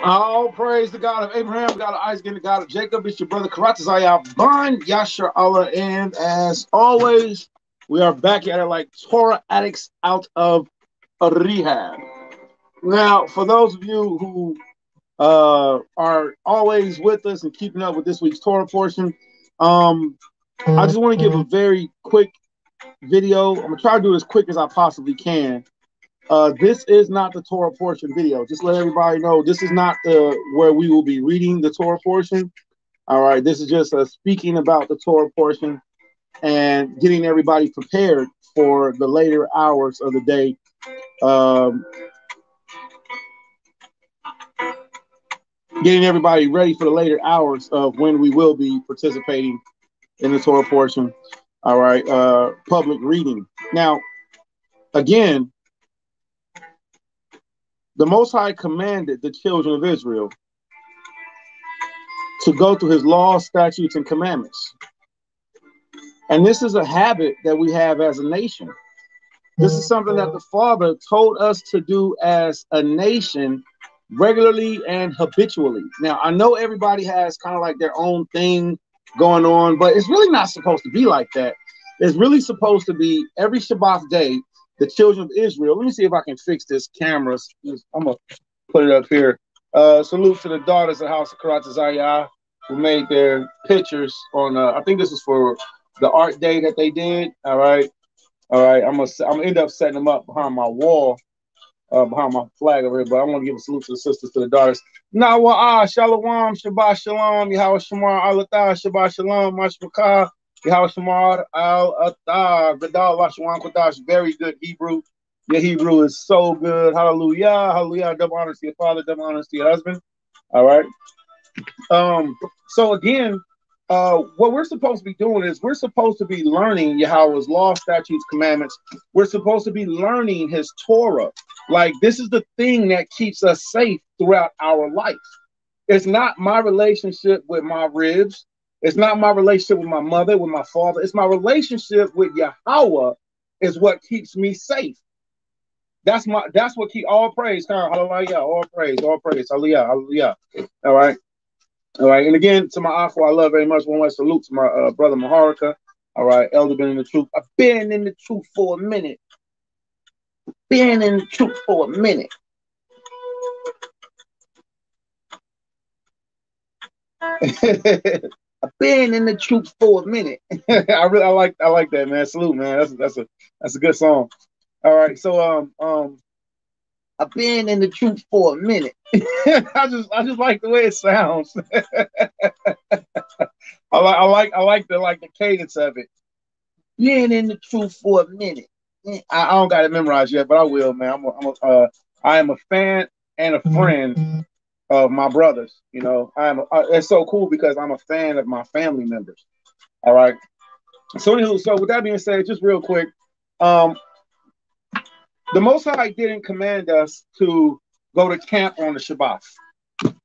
All praise the God of Abraham, God of Isaac, and the God of Jacob. It's your brother Karatazaya Ban Yasher Allah. And as always, we are back at it like Torah addicts out of a rehab. Now, for those of you who are always with us and keeping up with this week's Torah portion, I just want to give a very quick video. I'm going to try to do it as quick as I possibly can. This is not the Torah portion video. Just let everybody know this is not the where we will be reading the Torah portion. All right, this is just speaking about the Torah portion and getting everybody prepared for the later hours of the day. Um, Getting everybody ready for the later hours of when we will be participating in the Torah portion. All right, public reading. Now, again, the Most High commanded the children of Israel to go through his laws, statutes, and commandments. And this is a habit that we have as a nation. This is something that the Father told us to do as a nation regularly and habitually. Now, I know everybody has kind of like their own thing going on, but it's really not supposed to be like that. It's really supposed to be every Shabbat day, the children of Israel. Let me see if I can fix this camera. I'm going to put it up here. Salute to the daughters of the House of Karatazaya who made their pictures on, I think this is for the art day that they did. All right. I'm gonna end up setting them up behind my wall, behind my flag over here. But I want to give a salute to the sisters, to the daughters. Nawa'ah, Shalom, Shabbat Shalom, Yahweh Shamar, Al-Atah, Shabbat Shalom, Mashmakah, Yahweh Shamar, Al-Atah, Gadal, Lashwan Kodash. Very good Hebrew. Your Hebrew is so good. Hallelujah, hallelujah. Double honors to your father, double honors to your husband. All right. So again, what we're supposed to be doing is we're supposed to be learning Yahweh's law, statutes, commandments. We're supposed to be learning his Torah. Like, this is the thing that keeps us safe throughout our life. It's not my relationship with my ribs. It's not my relationship with my mother, with my father. It's my relationship with Yahweh is what keeps me safe. That's what keep all praise. Hallelujah, all praise, hallelujah, hallelujah. All right. All right, and again, to my Akwa, I love very much. One way salute to my brother Maharika. All right, elder been in the truth. I've been in the truth for a minute. Been in the truth for a minute. I've been in the truth for a minute. I like that, man. Salute, man. That's a good song. All right, so I've been in the truth for a minute. I just like the way it sounds. I like the cadence of it. Been in the truth for a minute. I don't got it memorized yet, but I will, man. I am a fan and a friend of my brothers. You know, it's so cool because I'm a fan of my family members. All right. So anywho, so with that being said, just real quick, the Most High didn't command us to go to camp on the Shabbat.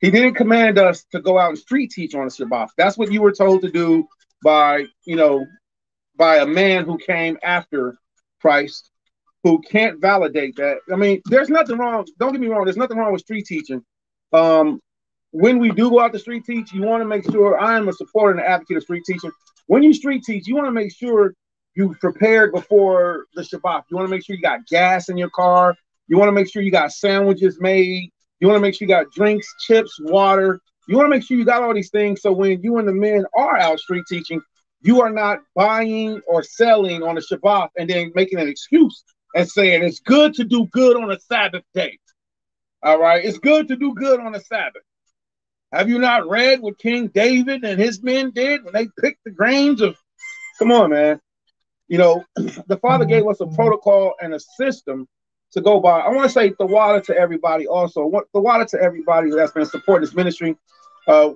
He didn't command us to go out and street teach on the Shabbat. That's what you were told to do by a man who came after Christ, who can't validate that. I mean, there's nothing wrong. Don't get me wrong. There's nothing wrong with street teaching. When we do go out to street teach, you want to make sure. I am a supporter and an advocate of street teaching. When you street teach, you want to make sure you prepared before the Shabbat. You want to make sure you got gas in your car. You want to make sure you got sandwiches made. You want to make sure you got drinks, chips, water. You want to make sure you got all these things so when you and the men are out street teaching, you are not buying or selling on the Shabbat and then making an excuse and saying it's good to do good on a Sabbath day. All right, it's good to do good on a Sabbath. Have you not read what King David and his men did when they picked the grains of? Come on, man. You know, the Father gave us a protocol and a system to go by. I want to say Tawada to everybody also. Tawada to everybody that's been supporting this ministry.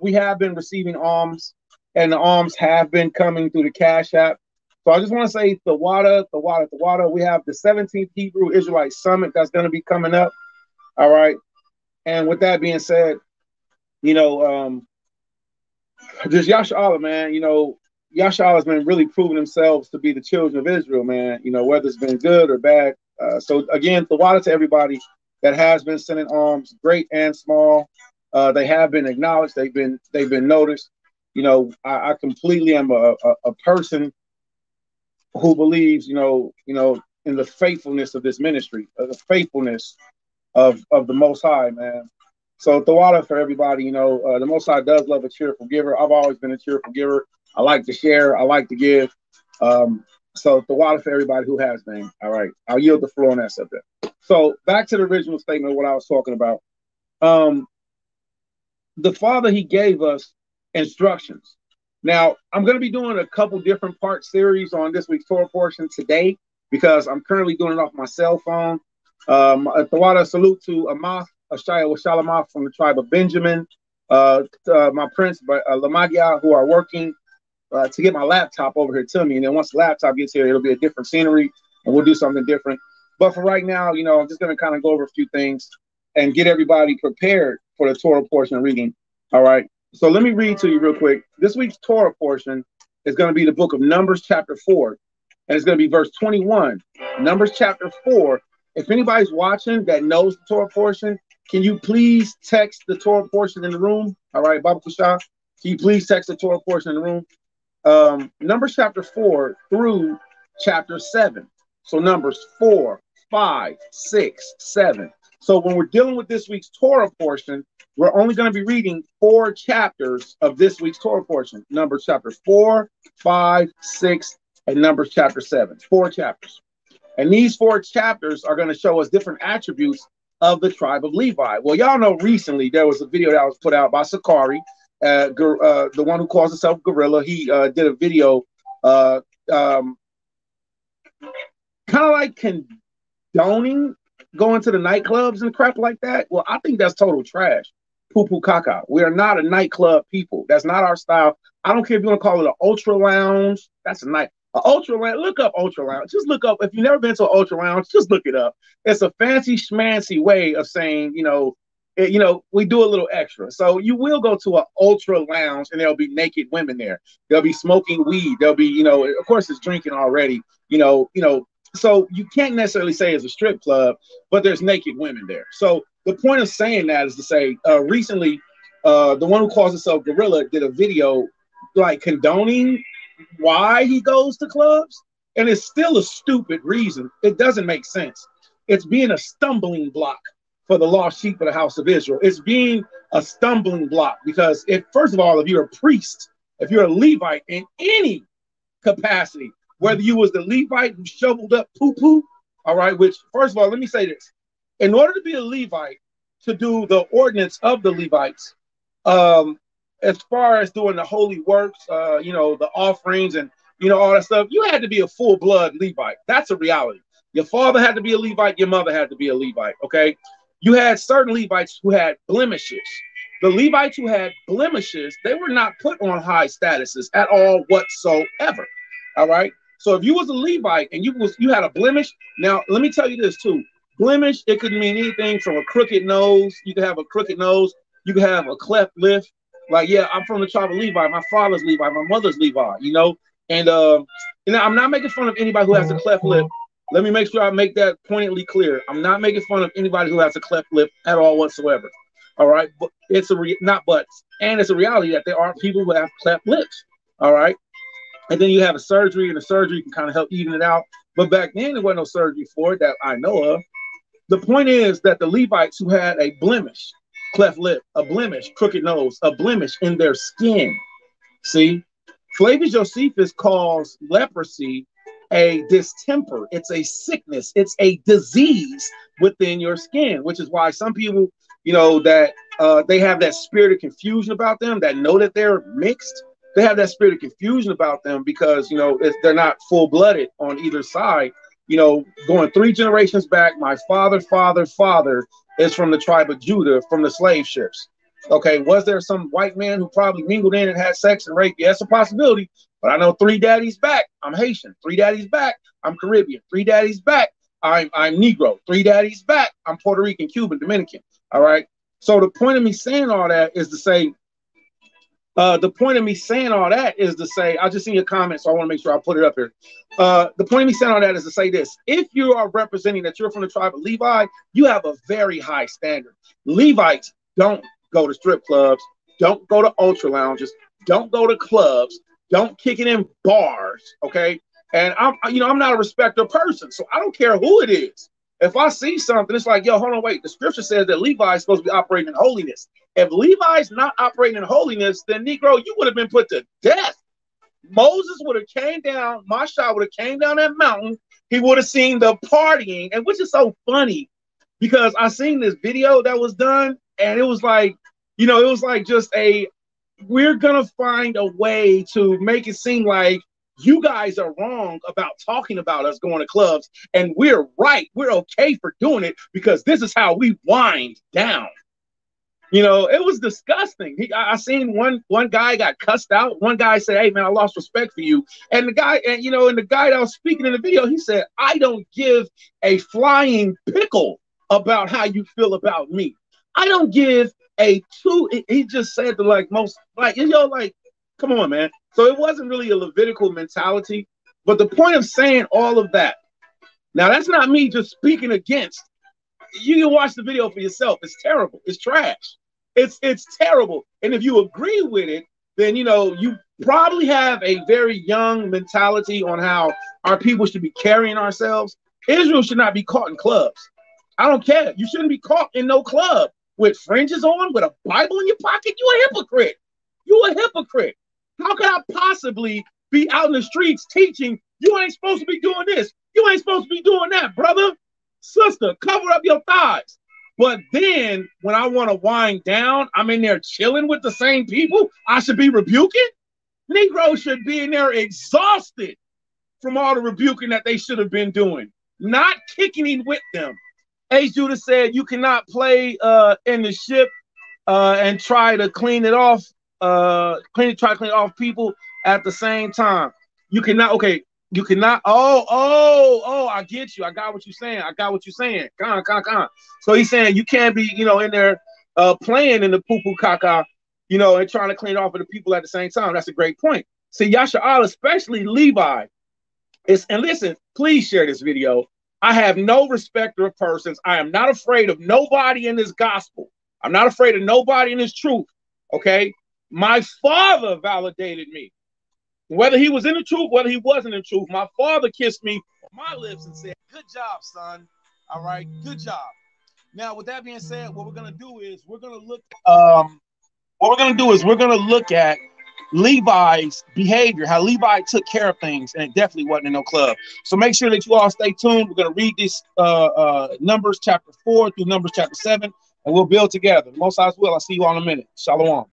We have been receiving alms, and the alms have been coming through the Cash App. So I just want to say Tawada. We have the 17th Hebrew Israelite Summit that's going to be coming up. All right. And with that being said, just Yasha Allah, man, Yasha Allah has been really proving themselves to be the children of Israel, man, whether it's been good or bad. So again, the water to everybody that has been sending alms, great and small. They have been acknowledged. They've been noticed. You know, I completely am a person who believes, in the faithfulness of this ministry, the faithfulness of the Most High, man. So Tawada for everybody, the Most High does love a cheerful giver. I've always been a cheerful giver. I like to share. I like to give. So Tawada for everybody who has name. All right, I'll yield the floor on that subject. So back to the original statement of what I was talking about. The Father, he gave us instructions. Now, I'm going to be doing a couple different part series on this week's Torah portion today because I'm currently doing it off my cell phone. Tawada, salute to Amath, Ashaya Washalamath from the tribe of Benjamin, my prince, Lamagia, who are working to get my laptop over here to me. And then once the laptop gets here, it'll be a different scenery and we'll do something different. But for right now, I'm just going to kind of go over a few things and get everybody prepared for the Torah portion reading. All right. So let me read to you real quick. This week's Torah portion is going to be the book of Numbers chapter 4. And it's going to be verse 21. Numbers chapter 4. If anybody's watching that knows the Torah portion, can you please text the Torah portion in the room? All right, Baba Kusha, can you please text the Torah portion in the room? Numbers chapter 4 through chapter 7. So Numbers 4, 5, 6, 7. So when we're dealing with this week's Torah portion, we're only going to be reading 4 chapters of this week's Torah portion. Numbers chapter 4, 5, 6, and Numbers chapter 7. 4 chapters. And these 4 chapters are going to show us different attributes of the tribe of Levi. Well, y'all know recently there was a video that was put out by Sakari, the one who calls himself Gorilla. He did a video kind of like condoning going to the nightclubs and crap like that. Well, I think that's total trash. Poo-poo caca. We are not a nightclub people. That's not our style. I don't care if you want to call it an ultra lounge. That's a night. An ultra lounge. Look up ultra lounge. Just look up. If you've never been to an ultra lounge, just look it up. It's a fancy schmancy way of saying, we do a little extra. So you will go to an ultra lounge and there'll be naked women there. They'll be smoking weed. There'll be, of course it's drinking already, so you can't necessarily say it's a strip club, but there's naked women there. So the point of saying that is to say, recently, the one who calls himself Gorilla did a video like condoning why he goes to clubs. And it's still a stupid reason. It doesn't make sense. It's being a stumbling block for the lost sheep of the house of Israel. It's being a stumbling block because first of all, if you're a priest, if you're a Levite in any capacity, whether you was the Levite who shoveled up poo-poo, all right, which, first of all, let me say this. In order to be a Levite, to do the ordinance of the Levites, as far as doing the holy works, the offerings and, all that stuff, you had to be a full-blood Levite. That's a reality. Your father had to be a Levite. Your mother had to be a Levite, okay? You had certain Levites who had blemishes. The Levites who had blemishes, they were not put on high statuses at all whatsoever, all right? So if you was a Levite and you had a blemish, now let me tell you this too. Blemish, it could mean anything from a crooked nose. You could have a crooked nose. You could have a cleft lip. Like, yeah, I'm from the tribe of Levi. My father's Levi. My mother's Levi, And I'm not making fun of anybody who has a cleft lip. Let me make sure I make that pointedly clear. I'm not making fun of anybody who has a cleft lip at all whatsoever. All right. But it's it's a reality that there are people who have cleft lips. All right. And then you have a surgery, and the surgery can kind of help even it out. But back then, there wasn't no surgery for it that I know of. The point is that the Levites who had a blemish, cleft lip, a blemish, crooked nose, a blemish in their skin. See, Flavius Josephus calls leprosy a distemper. It's a sickness. It's a disease within your skin, which is why some people, that they have that spirit of confusion about them, that know that they're mixed. They have that spirit of confusion about them because, they're not full-blooded on either side. Going 3 generations back, my father is from the tribe of Judah, from the slave ships. Okay, was there some white man who probably mingled in and had sex and rape? Yes, a possibility. But I know 3 daddies back, I'm Haitian. 3 daddies back, I'm Caribbean. 3 daddies back, I'm Negro. 3 daddies back, I'm Puerto Rican, Cuban, Dominican. All right. So the point of me saying all that is to say, I just seen your comment, so I want to make sure I put it up here. The point of me saying all that is to say this. If you are representing that you're from the tribe of Levi, you have a very high standard. Levites don't go to strip clubs. Don't go to ultra lounges. Don't go to clubs. Don't kick it in bars. Okay. And I'm not a respecter person, so I don't care who it is. If I see something, it's like, yo, hold on, wait. The scripture says that Levi is supposed to be operating in holiness. If Levi's not operating in holiness, then Negro, you would have been put to death. Moses would have came down, Masha would have came down that mountain. He would have seen the partying, and which is so funny because I seen this video that was done, and it was like, it was like just we're gonna find a way to make it seem like you guys are wrong about talking about us going to clubs, and we're right. We're okay for doing it because this is how we wind down. It was disgusting. I seen one guy got cussed out. One guy said, "Hey man, I lost respect for you." And the guy, and the guy that was speaking in the video, he said, "I don't give a flying pickle about how you feel about me. I don't give a two." He just said like, come on, man. So it wasn't really a Levitical mentality. But the point of saying all of that, now that's not me just speaking against. You can watch the video for yourself. It's terrible. It's trash. It's terrible. And if you agree with it, then you probably have a very young mentality on how our people should be carrying ourselves. Israel should not be caught in clubs. I don't care. You shouldn't be caught in no club with fringes on, with a Bible in your pocket. You a hypocrite. You a hypocrite. How could I possibly be out in the streets teaching you ain't supposed to be doing this? You ain't supposed to be doing that, brother. Sister, cover up your thighs. But then when I want to wind down, I'm in there chilling with the same people I should be rebuking. Negroes should be in there exhausted from all the rebuking that they should have been doing, not kicking in with them. H. Judah said you cannot play in the ship and try to clean it off, try to clean off people at the same time. You cannot, okay. You cannot. Oh, I get you. I got what you're saying. Con. So he's saying you can't be, in there playing in the poo-poo caca, and trying to clean off of the people at the same time. That's a great point. See, Yasha'al, especially Levi, and listen, please share this video. I have no respect of persons. I am not afraid of nobody in this gospel. I'm not afraid of nobody in this truth. Okay. My father validated me. Whether he was in the truth, whether he wasn't in the truth, my father kissed me on my lips and said, "Good job, son. All right, good job." Now, with that being said, what we're gonna do is we're gonna look at Levi's behavior, how Levi took care of things, and it definitely wasn't in no club. So make sure that you all stay tuned. We're gonna read this Numbers chapter 4 through Numbers chapter 7, and we'll build together. Most High's will. I'll see you all in a minute. Shalom.